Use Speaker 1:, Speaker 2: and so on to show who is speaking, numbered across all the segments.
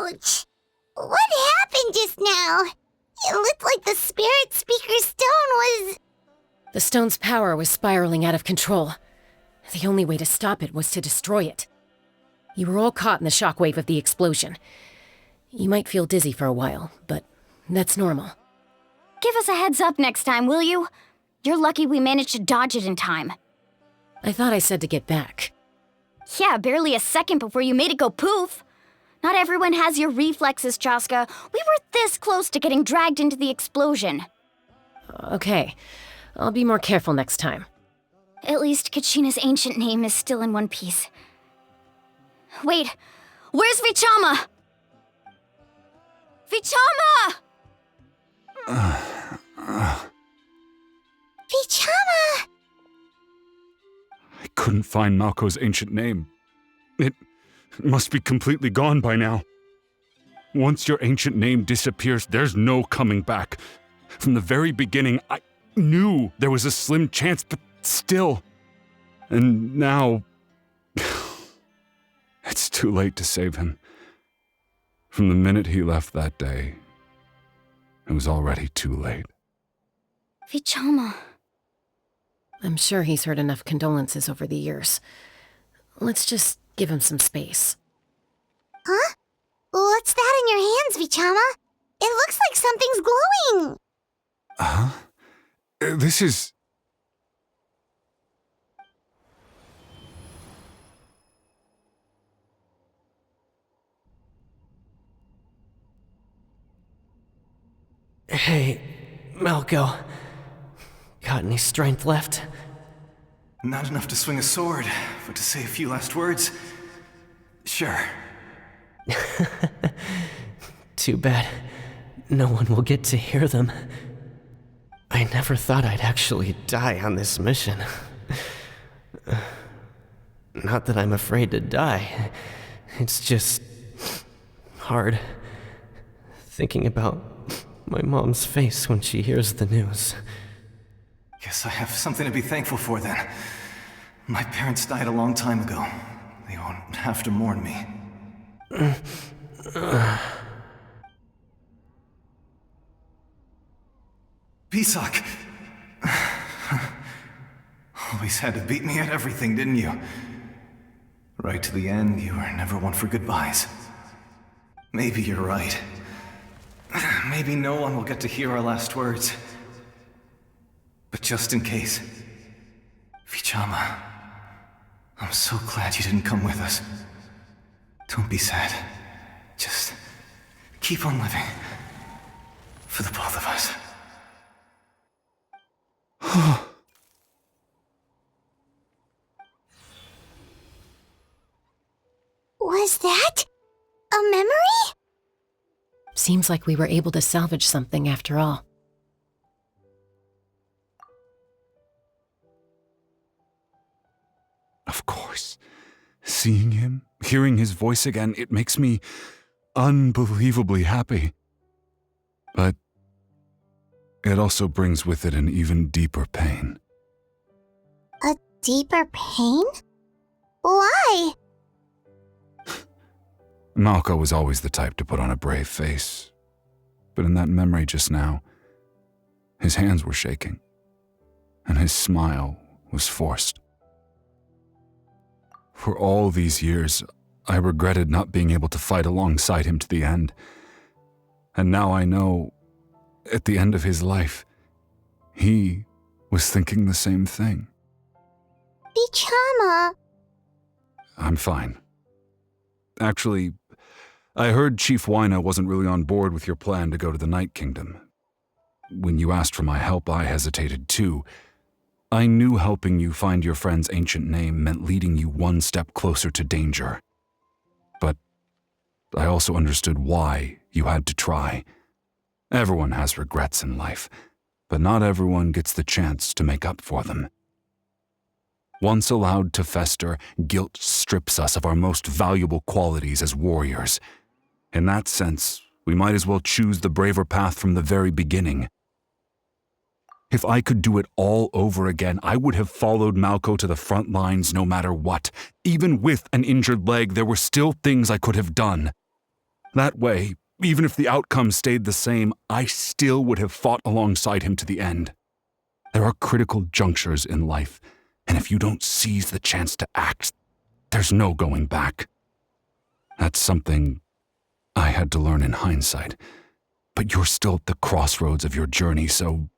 Speaker 1: Ouch! What happened just now? It looked like the Spirit Speaker's stone was...
Speaker 2: The stone's power was spiraling out of control. The only way to stop it was to destroy it. You were all caught in the shockwave of the explosion. You might feel dizzy for a while, but that's normal.
Speaker 3: Give us a heads up next time, will you? You're lucky we managed to dodge it in time.
Speaker 2: I thought I said to get back.
Speaker 3: Yeah, barely a second before you made it go poof. Not everyone has your reflexes, Chaska. We were this close to getting dragged into the explosion.
Speaker 2: Okay, I'll be more careful next time.
Speaker 3: At least Kachina's ancient name is still in one piece. Wait, where's Vichama? Vichama!
Speaker 1: Vichama!
Speaker 4: I couldn't find Malko's ancient name. It must be completely gone by now. Once your ancient name disappears, there's no coming back. From the very beginning, I knew there was a slim chance, but still. And now... it's too late to save him. From the minute he left that day, it was already too late.
Speaker 3: Vichama.
Speaker 2: I'm sure he's heard enough condolences over the years. Let's just give him some space.
Speaker 1: Huh? What's that in your hands, Vichama? It looks like something's glowing!
Speaker 4: Huh? This is...
Speaker 5: Hey, Malko. Got any strength left?
Speaker 6: Not enough to swing a sword, but to say a few last words? Sure.
Speaker 5: Too bad. No one will get to hear them. I never thought I'd actually die on this mission. Not that I'm afraid to die. It's just... hard. Thinking about my mom's face when she hears the news.
Speaker 6: Guess I have something to be thankful for then. My parents died a long time ago. They won't have to mourn me. Pisak! Always had to beat me at everything, didn't you? Right to the end, you were never one for goodbyes. Maybe you're right. Maybe no one will get to hear our last words. But just in case... Vichama, I'm so glad you didn't come with us. Don't be sad. Just keep on living. For the both of us.
Speaker 1: Was that a memory?
Speaker 2: Seems like we were able to salvage something after all.
Speaker 4: Of course. Seeing him, hearing his voice again, it makes me unbelievably happy. But it also brings with it an even deeper pain.
Speaker 1: A deeper pain? Why?
Speaker 4: Malko was always the type to put on a brave face. But in that memory just now, his hands were shaking, and his smile was forced. For all these years, I regretted not being able to fight alongside him to the end. And now I know, at the end of his life, he was thinking the same thing.
Speaker 1: Vichama.
Speaker 4: I'm fine. Actually, I heard Chief Wyna wasn't really on board with your plan to go to the Night Kingdom. When you asked for my help, I hesitated too. I knew helping you find your friend's ancient name meant leading you one step closer to danger. But I also understood why you had to try. Everyone has regrets in life, but not everyone gets the chance to make up for them. Once allowed to fester, guilt strips us of our most valuable qualities as warriors. In that sense, we might as well choose the braver path from the very beginning. If I could do it all over again, I would have followed Malko to the front lines no matter what. Even with an injured leg, there were still things I could have done. That way, even if the outcome stayed the same, I still would have fought alongside him to the end. There are critical junctures in life, and if you don't seize the chance to act, there's no going back. That's something I had to learn in hindsight, but you're still at the crossroads of your journey, so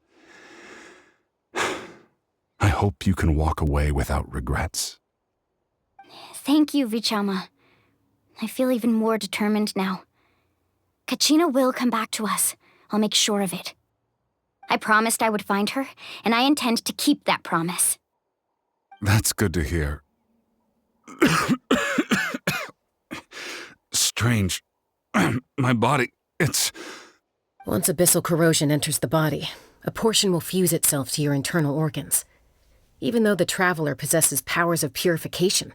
Speaker 4: I hope you can walk away without regrets.
Speaker 3: Thank you, Vichama. I feel even more determined now. Kachina will come back to us. I'll make sure of it. I promised I would find her, and I intend to keep that promise.
Speaker 4: That's good to hear. Strange. My body, it's...
Speaker 2: Once abyssal corrosion enters the body, a portion will fuse itself to your internal organs. Even though the Traveler possesses powers of purification,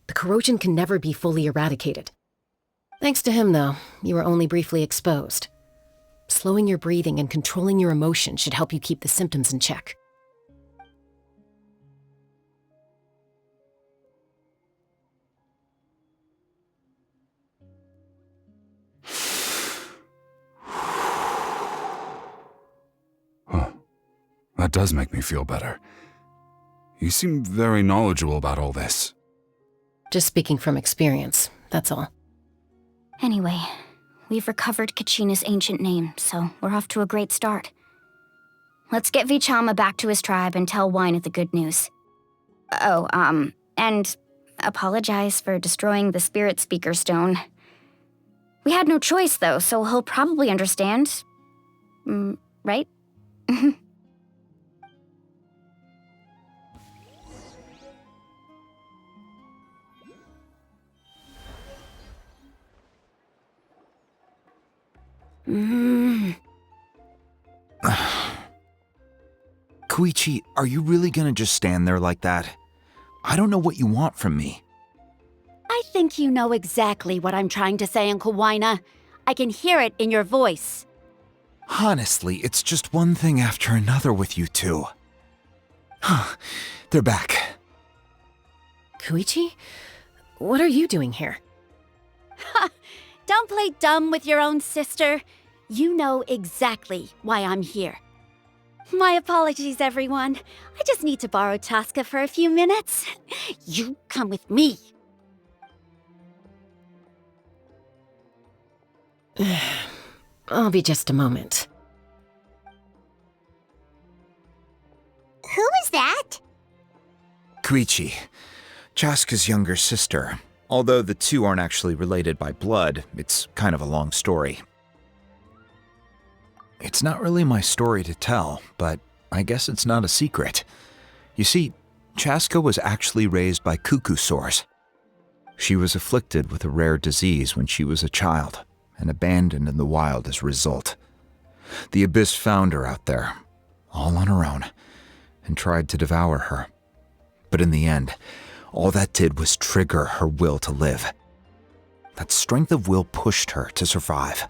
Speaker 2: the corrosion can never be fully eradicated. Thanks to him, though, you are only briefly exposed. Slowing your breathing and controlling your emotions should help you keep the symptoms in check.
Speaker 4: Huh. That does make me feel better. You seem very knowledgeable about all this.
Speaker 2: Just speaking from experience, that's all.
Speaker 3: Anyway, we've recovered Kachina's ancient name, so we're off to a great start. Let's get Vichama back to his tribe and tell Wina the good news. Oh, and apologize for destroying the Spirit Speaker Stone. We had no choice, though, so he'll probably understand. Right?
Speaker 7: Koichi, are you really gonna just stand there like that? I don't know what you want from me.
Speaker 8: I think you know exactly what I'm trying to say, Uncle Wina. I can hear it in your voice.
Speaker 7: Honestly, it's just one thing after another with you two. They're back.
Speaker 2: Koichi? What are you doing here?
Speaker 8: Don't play dumb with your own sister. You know exactly why I'm here. My apologies, everyone. I just need to borrow Chaska for a few minutes. You come with me.
Speaker 2: I'll be just a moment.
Speaker 1: Who is that?
Speaker 7: Koichi, Chaska's younger sister. Although the two aren't actually related by blood, it's kind of a long story. It's not really my story to tell, but I guess it's not a secret. You see, Chaska was actually raised by cuckoo sores. She was afflicted with a rare disease when she was a child, and abandoned in the wild as a result. The Abyss found her out there, all on her own, and tried to devour her. But in the end, all that did was trigger her will to live. That strength of will pushed her to survive.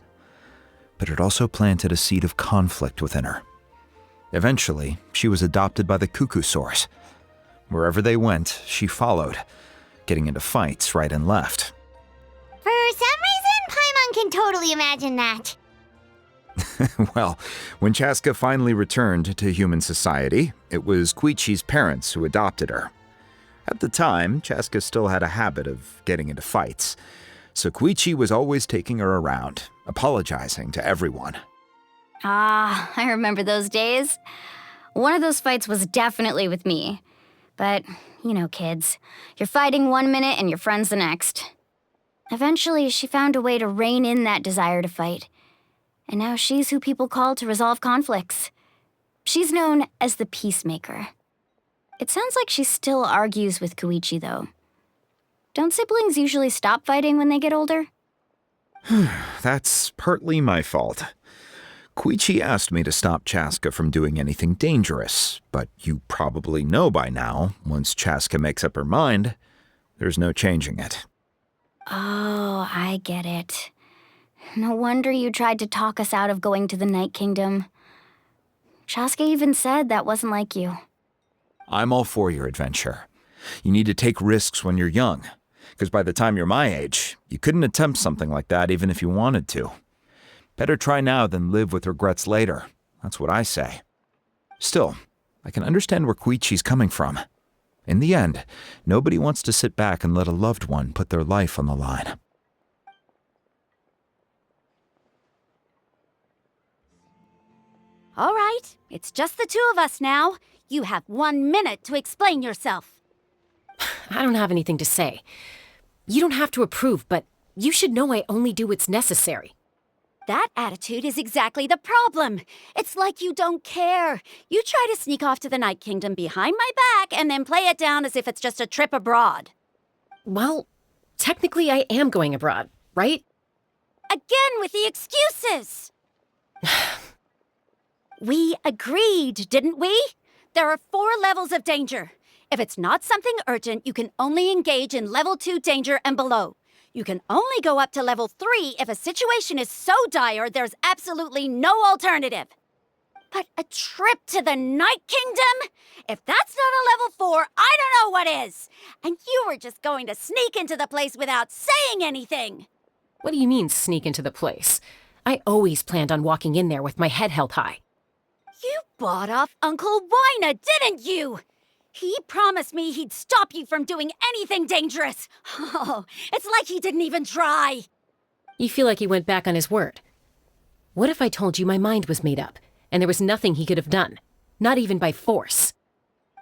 Speaker 7: But it also planted a seed of conflict within her. Eventually, she was adopted by the cuckoo sores. Wherever they went, she followed, getting into fights right and left.
Speaker 1: For some reason, Paimon can totally imagine that.
Speaker 7: Well, when Chaska finally returned to human society, it was Koichi's parents who adopted her. At the time, Chaska still had a habit of getting into fights, so Koichi was always taking her around, apologizing to everyone.
Speaker 3: Ah, I remember those days. One of those fights was definitely with me. But, you know, kids. You're fighting one minute and your friend's the next. Eventually, she found a way to rein in that desire to fight. And now she's who people call to resolve conflicts. She's known as the Peacemaker. It sounds like she still argues with Koichi, though. Don't siblings usually stop fighting when they get older?
Speaker 7: That's partly my fault. Koichi asked me to stop Chaska from doing anything dangerous, but you probably know by now, once Chaska makes up her mind, there's no changing it.
Speaker 3: Oh, I get it. No wonder you tried to talk us out of going to the Night Kingdom. Chaska even said that wasn't like you.
Speaker 7: I'm all for your adventure. You need to take risks when you're young. Because by the time you're my age, you couldn't attempt something like that even if you wanted to. Better try now than live with regrets later. That's what I say. Still, I can understand where Koichi's coming from. In the end, nobody wants to sit back and let a loved one put their life on the line.
Speaker 8: All right, it's just the two of us now. You have 1 minute to explain yourself.
Speaker 2: I don't have anything to say. You don't have to approve, but you should know I only do what's necessary.
Speaker 8: That attitude is exactly the problem. It's like you don't care. You try to sneak off to the Night Kingdom behind my back and then play it down as if it's just a trip abroad.
Speaker 2: Well, technically I am going abroad, right?
Speaker 8: Again with the excuses! We agreed, didn't we? There are 4 levels of danger. If it's not something urgent, you can only engage in level 2 danger and below. You can only go up to level 3 if a situation is so dire there's absolutely no alternative. But a trip to the Night Kingdom? If that's not a level 4, I don't know what is! And you were just going to sneak into the place without saying anything!
Speaker 2: What do you mean, sneak into the place? I always planned on walking in there with my head held high.
Speaker 8: You bought off Uncle Wina, didn't you? He promised me he'd stop you from doing anything dangerous. Oh, it's like he didn't even try.
Speaker 2: You feel like he went back on his word. What if I told you my mind was made up, and there was nothing he could have done? Not even by force.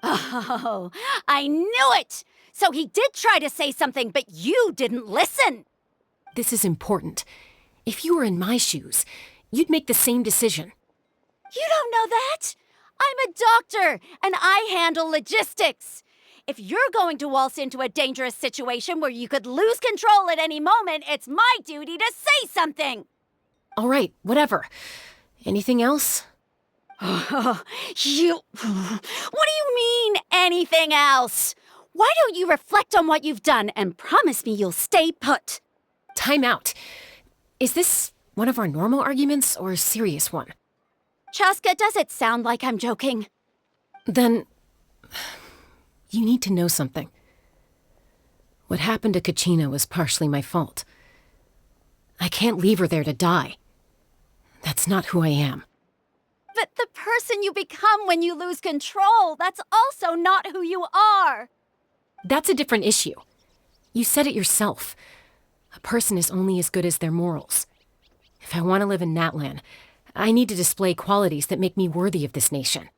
Speaker 8: Oh, I knew it! So he did try to say something, but you didn't listen.
Speaker 2: This is important. If you were in my shoes, you'd make the same decision.
Speaker 8: You don't know that? I'm a doctor, and I handle logistics. If you're going to waltz into a dangerous situation where you could lose control at any moment, it's my duty to say something.
Speaker 2: All right, whatever. Anything else?
Speaker 8: What do you mean, anything else? Why don't you reflect on what you've done and promise me you'll stay put?
Speaker 2: Time out. Is this one of our normal arguments or a serious one?
Speaker 8: Chaska, does it sound like I'm joking?
Speaker 2: Then, you need to know something. What happened to KACHINA was partially my fault. I can't leave her there to die. That's not who I am.
Speaker 8: But the person you become when you lose control, that's also not who you are.
Speaker 2: That's a different issue. You said it yourself. A person is only as good as their morals. If I want to live in Natlan, I need to display qualities that make me worthy of this nation.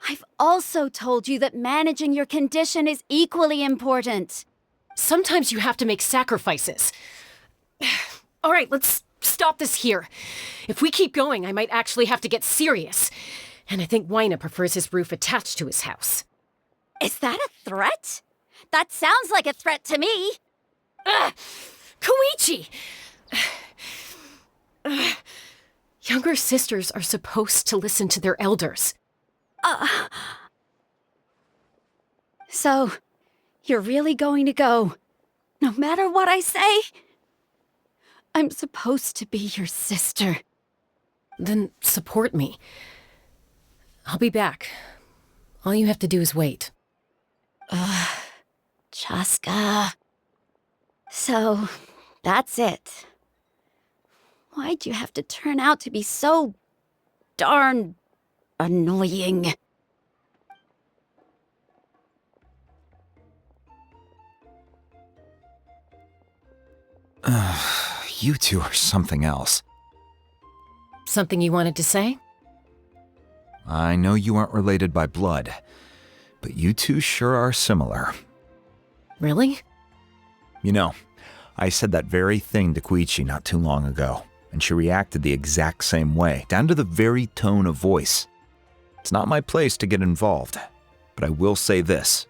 Speaker 8: I've also told you that managing your condition is equally important.
Speaker 2: Sometimes you have to make sacrifices. All right, let's stop this here. If we keep going, I might actually have to get serious. And I think Wina prefers his roof attached to his house.
Speaker 8: Is that a threat? That sounds like a threat to me.
Speaker 2: Koichi! Younger sisters are supposed to listen to their elders.
Speaker 8: So, you're really going to go, no matter what I say? I'm supposed to be your sister.
Speaker 2: Then support me. I'll be back. All you have to do is wait.
Speaker 8: Chaska. So, that's it. Why'd you have to turn out to be so darn annoying?
Speaker 7: You two are something else.
Speaker 2: Something you wanted to say?
Speaker 7: I know you aren't related by blood, but you two sure are similar.
Speaker 2: Really?
Speaker 7: You know, I said that very thing to Koichi not too long ago, and she reacted the exact same way, down to the very tone of voice. It's not my place to get involved, but I will say this.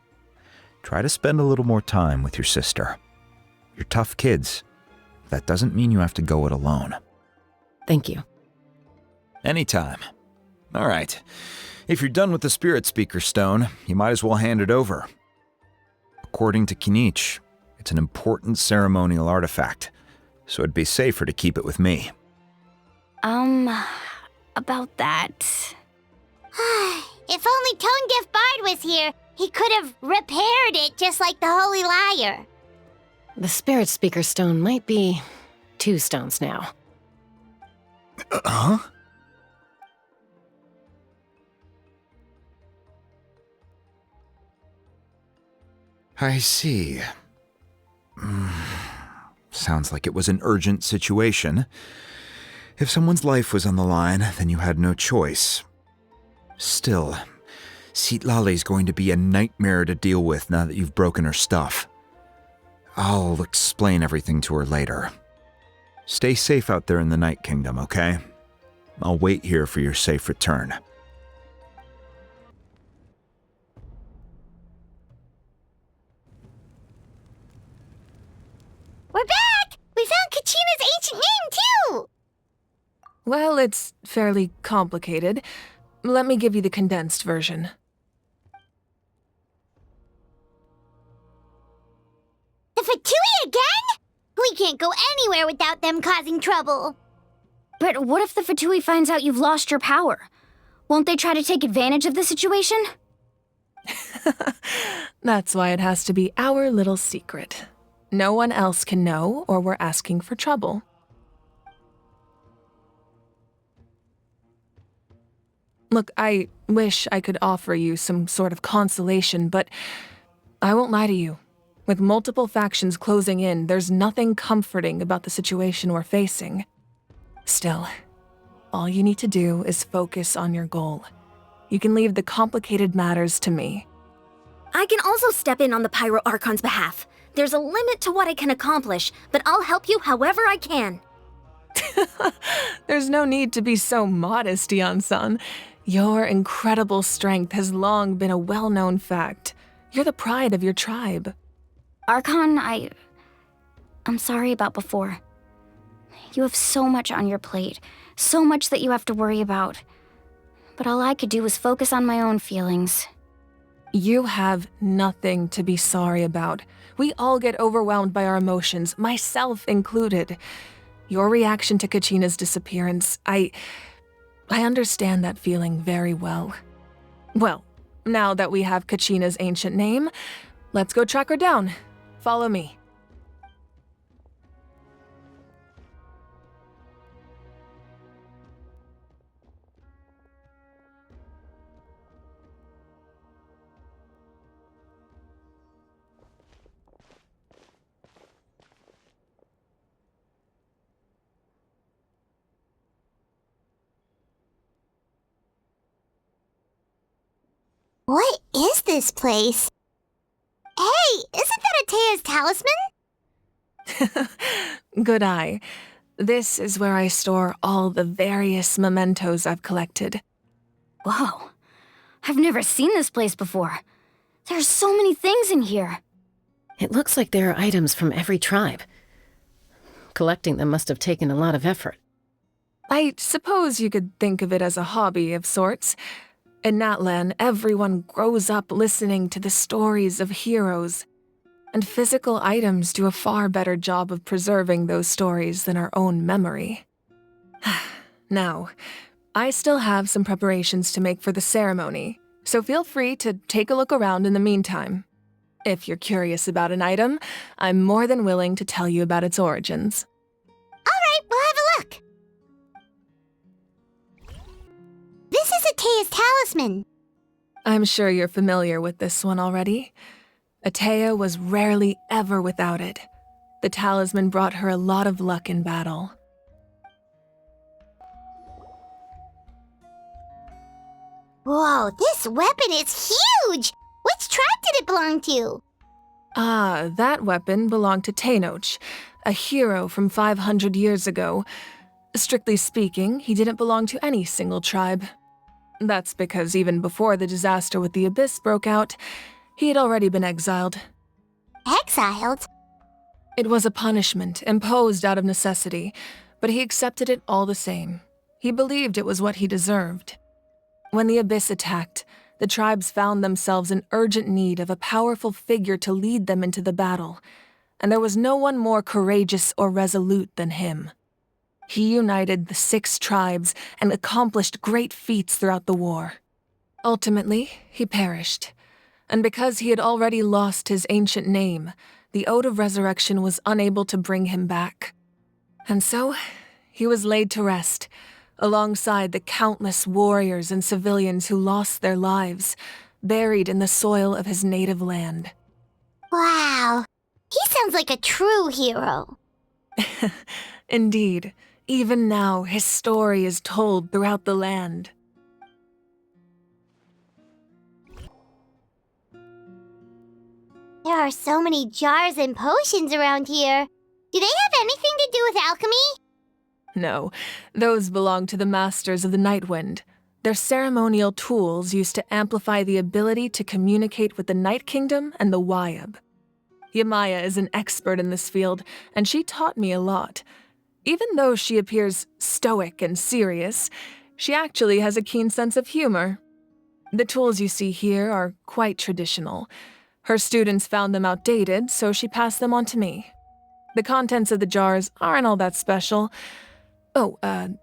Speaker 7: Try to spend a little more time with your sister. You're tough kids. That doesn't mean you have to go it alone.
Speaker 2: Thank you.
Speaker 7: Anytime. All right. If you're done with the Spirit Speaker Stone, you might as well hand it over. According to Kinich, it's an important ceremonial artifact, so it'd be safer to keep it with me.
Speaker 3: About that.
Speaker 1: If only Tonegif Bard was here, he could have repaired it just like the Holy Liar.
Speaker 2: The Spirit Speaker stone might be 2 stones now.
Speaker 7: Huh? I see. Sounds like it was an urgent situation. If someone's life was on the line, then you had no choice. Still, Citlali's going to be a nightmare to deal with now that you've broken her stuff. I'll explain everything to her later. Stay safe out there in the Night Kingdom, okay? I'll wait here for your safe return.
Speaker 1: We're back! We found Kachina's ancient name, too!
Speaker 9: Well, it's fairly complicated. Let me give you the condensed version.
Speaker 1: The Fatui again? We can't go anywhere without them causing trouble.
Speaker 3: But what if the Fatui finds out you've lost your power? Won't they try to take advantage of the situation?
Speaker 9: That's why it has to be our little secret. No one else can know, or we're asking for trouble. Look, I wish I could offer you some sort of consolation, but I won't lie to you. With multiple factions closing in, there's nothing comforting about the situation we're facing. Still, all you need to do is focus on your goal. You can leave the complicated matters to me.
Speaker 8: I can also step in on the Pyro Archon's behalf. There's a limit to what I can accomplish, but I'll help you however I can.
Speaker 9: There's no need to be so modest, Yan-san. Your incredible strength has long been a well-known fact. You're the pride of your tribe.
Speaker 3: Archon, I'm sorry about before. You have so much on your plate, so much that you have to worry about. But all I could do was focus on my own feelings.
Speaker 9: You have nothing to be sorry about. We all get overwhelmed by our emotions, myself included. Your reaction to Kachina's disappearance, I understand that feeling very well. Well, now that we have Kachina's ancient name, let's go track her down. Follow me.
Speaker 1: What is this place? Hey, isn't that Atea's talisman?
Speaker 9: Good eye. This is where I store all the various mementos I've collected.
Speaker 3: Whoa, I've never seen this place before. There's so many things in here.
Speaker 2: It looks like there are items from every tribe. Collecting them must have taken a lot of effort.
Speaker 9: I suppose you could think of it as a hobby of sorts. In Natlan, everyone grows up listening to the stories of heroes, and physical items do a far better job of preserving those stories than our own memory. Now, I still have some preparations to make for the ceremony, so feel free to take a look around in the meantime. If you're curious about an item, I'm more than willing to tell you about its origins.
Speaker 1: All right, we'll have a look. This is Atea's talisman.
Speaker 9: I'm sure you're familiar with this one already. Atea was rarely ever without it. The talisman brought her a lot of luck in battle.
Speaker 1: Whoa, this weapon is huge! Which tribe did it belong to?
Speaker 9: Ah, that weapon belonged to Tenoch, a hero from 500 years ago. Strictly speaking, he didn't belong to any single tribe. That's because even before the disaster with the Abyss broke out, he had already been exiled.
Speaker 1: Exiled?
Speaker 9: It was a punishment imposed out of necessity, but he accepted it all the same. He believed it was what he deserved. When the Abyss attacked, the tribes found themselves in urgent need of a powerful figure to lead them into the battle, and there was no one more courageous or resolute than him. He united the 6 tribes and accomplished great feats throughout the war. Ultimately, he perished, and because he had already lost his ancient name, the Ode of Resurrection was unable to bring him back. And so, he was laid to rest, alongside the countless warriors and civilians who lost their lives, buried in the soil of his native land.
Speaker 1: Wow. He sounds like a true hero.
Speaker 9: Indeed, even now his story is told throughout the land.
Speaker 1: There are so many jars and potions around here. Do they have anything to do with alchemy?
Speaker 9: No, those belong to the Masters of the Nightwind. They're ceremonial tools used to amplify the ability to communicate with the Night Kingdom and the Wyab. Yamaya is an expert in this field, and she taught me a lot. Even though she appears stoic and serious, she actually has a keen sense of humor. The tools you see here are quite traditional. Her students found them outdated, so she passed them on to me. The contents of the jars aren't all that special. Oh,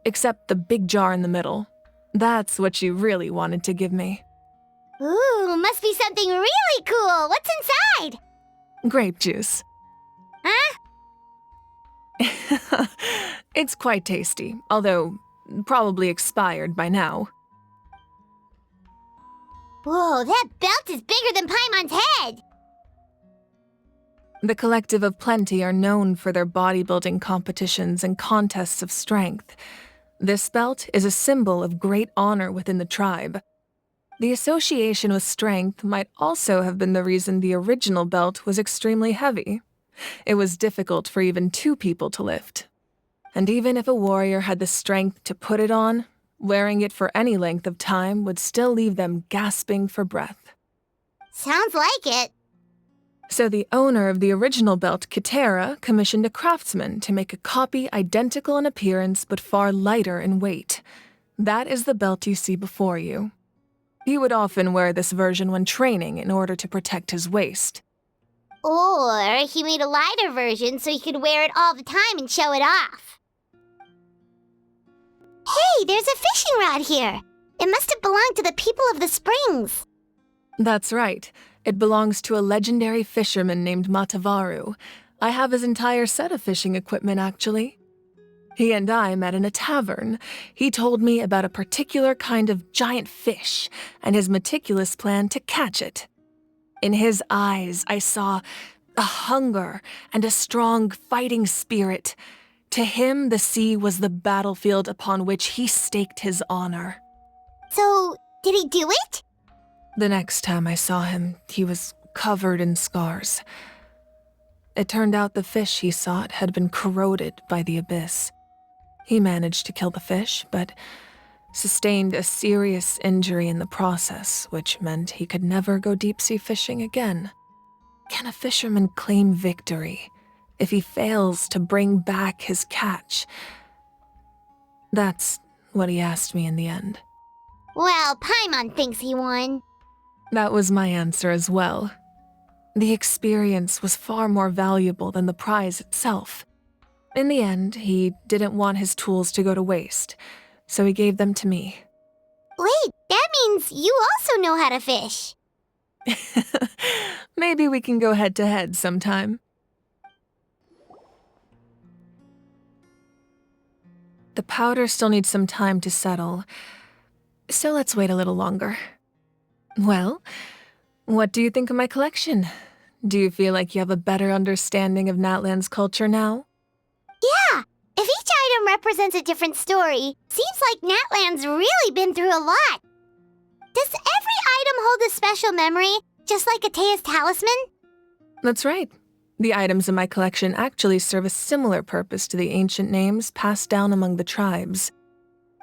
Speaker 9: except the big jar in the middle. That's what she really wanted to give me.
Speaker 1: Ooh, must be something really cool. What's inside?
Speaker 9: Grape juice.
Speaker 1: Huh?
Speaker 9: It's quite tasty, although probably expired by now.
Speaker 1: Whoa, that belt is bigger than Paimon's head!
Speaker 9: The Collective of Plenty are known for their bodybuilding competitions and contests of strength. This belt is a symbol of great honor within the tribe. The association with strength might also have been the reason the original belt was extremely heavy. It was difficult for even 2 people to lift. And even if a warrior had the strength to put it on, wearing it for any length of time would still leave them gasping for breath.
Speaker 1: Sounds like it.
Speaker 9: So the owner of the original belt, Kitera, commissioned a craftsman to make a copy identical in appearance but far lighter in weight. That is the belt you see before you. He would often wear this version when training in order to protect his waist.
Speaker 1: Or he made a lighter version so he could wear it all the time and show it off. Hey, there's a fishing rod here. It must have belonged to the people of the springs.
Speaker 9: That's right. It belongs to a legendary fisherman named Matavaru. I have his entire set of fishing equipment, actually. He and I met in a tavern. He told me about a particular kind of giant fish and his meticulous plan to catch it. In his eyes, I saw a hunger and a strong fighting spirit. To him, the sea was the battlefield upon which he staked his honor.
Speaker 1: So, did he do it?
Speaker 9: The next time I saw him, he was covered in scars. It turned out the fish he sought had been corroded by the abyss. He managed to kill the fish, but sustained a serious injury in the process, which meant he could never go deep-sea fishing again. Can a fisherman claim victory if he fails to bring back his catch? That's what he asked me in the end.
Speaker 1: Well, Paimon thinks he won.
Speaker 9: That was my answer as well. The experience was far more valuable than the prize itself. In the end, he didn't want his tools to go to waste, so he gave them to me.
Speaker 1: Wait, that means you also know how to fish.
Speaker 9: Maybe we can go head-to-head sometime. The powder still needs some time to settle, so let's wait a little longer. Well, what do you think of my collection? Do you feel like you have a better understanding of Natlan's culture now?
Speaker 1: Yeah, if each item represents a different story, seems like Natlan's really been through a lot. Does every item hold a special memory, just like Atea's talisman?
Speaker 9: That's right. The items in my collection actually serve a similar purpose to the ancient names passed down among the tribes.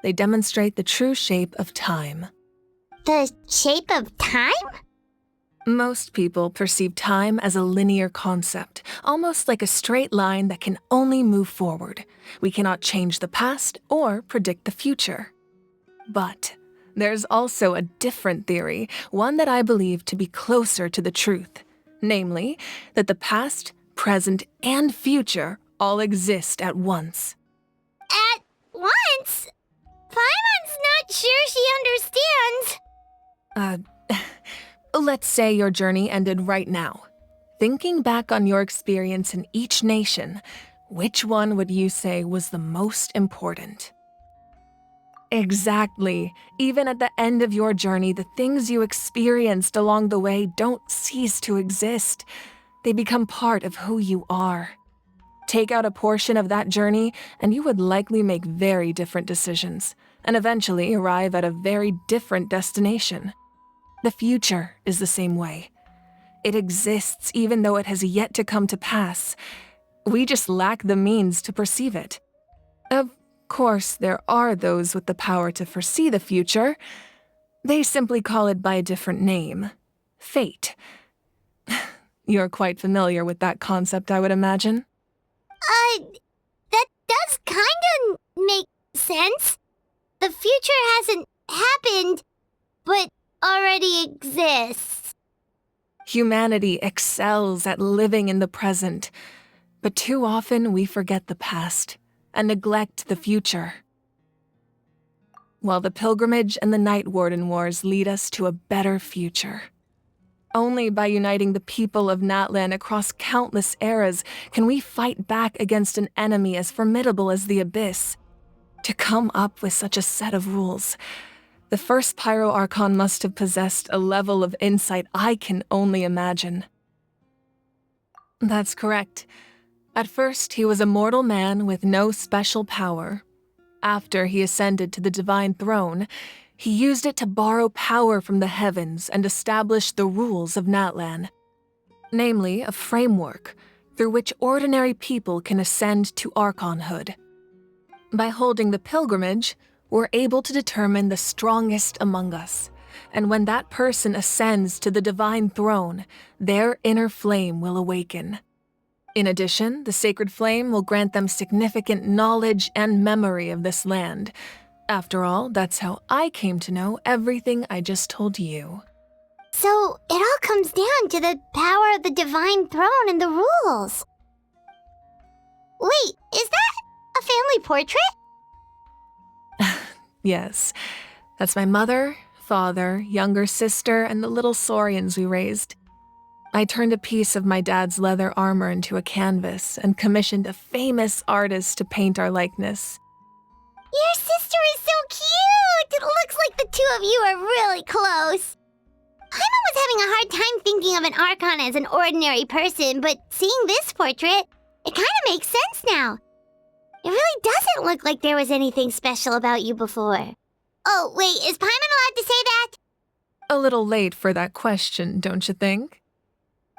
Speaker 9: They demonstrate the true shape of time.
Speaker 1: The shape of time?
Speaker 9: Most people perceive time as a linear concept, almost like a straight line that can only move forward. We cannot change the past or predict the future. But there's also a different theory, one that I believe to be closer to the truth. Namely, that the past, present, and future all exist at once.
Speaker 1: At once? Paimon's not sure she understands.
Speaker 9: Let's say your journey ended right now. Thinking back on your experience in each nation, which one would you say was the most important? Exactly. Even at the end of your journey, the things you experienced along the way don't cease to exist. They become part of who you are. Take out a portion of that journey, and you would likely make very different decisions, and eventually arrive at a very different destination. The future is the same way. It exists even though it has yet to come to pass. We just lack the means to perceive it. Of course, there are those with the power to foresee the future. They simply call it by a different name. Fate. You're quite familiar with that concept, I would imagine.
Speaker 1: That does kinda make sense. The future hasn't happened, but already exists.
Speaker 9: Humanity excels at living in the present, but too often we forget the past and neglect the future. While the pilgrimage and the Night Warden Wars lead us to a better future. Only by uniting the people of Natlan across countless eras can we fight back against an enemy as formidable as the Abyss. To come up with such a set of rules, the first Pyro Archon must have possessed a level of insight I can only imagine. That's correct. At first, he was a mortal man with no special power. After he ascended to the Divine Throne, he used it to borrow power from the heavens and establish the rules of Natlan. Namely, a framework through which ordinary people can ascend to Archonhood. By holding the pilgrimage, we're able to determine the strongest among us, and when that person ascends to the Divine Throne, their inner flame will awaken. In addition, the sacred flame will grant them significant knowledge and memory of this land. After all, that's how I came to know everything I just told you.
Speaker 1: So, it all comes down to the power of the Divine Throne and the rules. Wait, is that a family portrait?
Speaker 9: Yes, that's my mother, father, younger sister, and the little saurians we raised. I turned a piece of my dad's leather armor into a canvas and commissioned a famous artist to paint our likeness.
Speaker 1: Your sister is so cute! It looks like the two of you are really close. Paimon was having a hard time thinking of an Archon as an ordinary person, but seeing this portrait, it kind of makes sense now. It really doesn't look like there was anything special about you before. Oh, wait, is Paimon allowed to say that?
Speaker 9: A little late for that question, don't you think?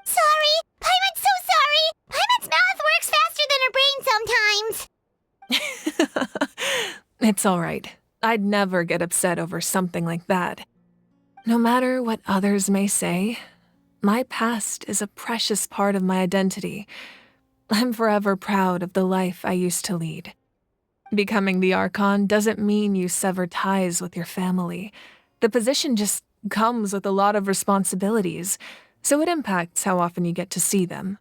Speaker 1: Sorry! Paimon's so sorry! Paimon's mouth works faster than her brain sometimes!
Speaker 9: It's all right. I'd never get upset over something like that. No matter what others may say, my past is a precious part of my identity. I'm forever proud of the life I used to lead. Becoming the Archon doesn't mean you sever ties with your family. The position just comes with a lot of responsibilities, so it impacts how often you get to see them.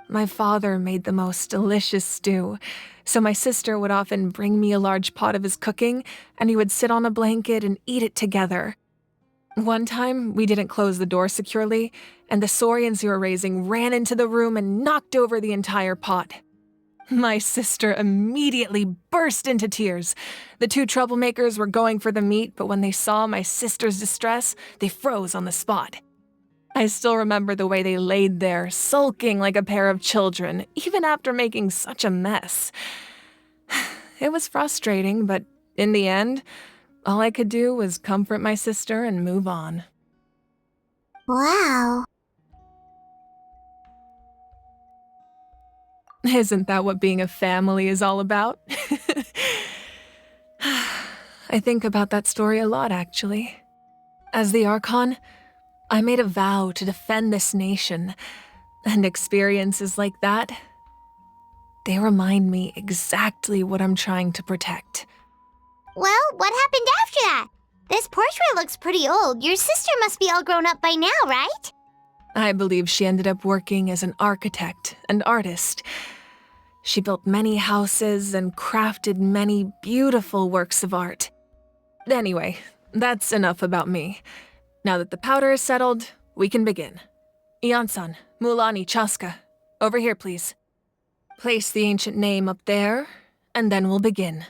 Speaker 9: My father made the most delicious stew, so my sister would often bring me a large pot of his cooking, and we would sit on a blanket and eat it together. One time, we didn't close the door securely, and the saurians we were raising ran into the room and knocked over the entire pot. My sister immediately burst into tears. The two troublemakers were going for the meat, but when they saw my sister's distress, they froze on the spot. I still remember the way they laid there, sulking like a pair of children, even after making such a mess. It was frustrating, but in the end, all I could do was comfort my sister and move on.
Speaker 1: Wow.
Speaker 9: Isn't that what being a family is all about? I think about that story a lot, actually. As the Archon, I made a vow to defend this nation, and experiences like that, they remind me exactly what I'm trying to protect.
Speaker 1: Well, what happened after that? This portrait looks pretty old. Your sister must be all grown up by now, right?
Speaker 9: I believe she ended up working as an architect and artist. She built many houses and crafted many beautiful works of art. Anyway, that's enough about me. Now that the powder is settled, we can begin. Ian-san, Mulani, Chaska. Over here, please. Place the ancient name up there, and then we'll begin.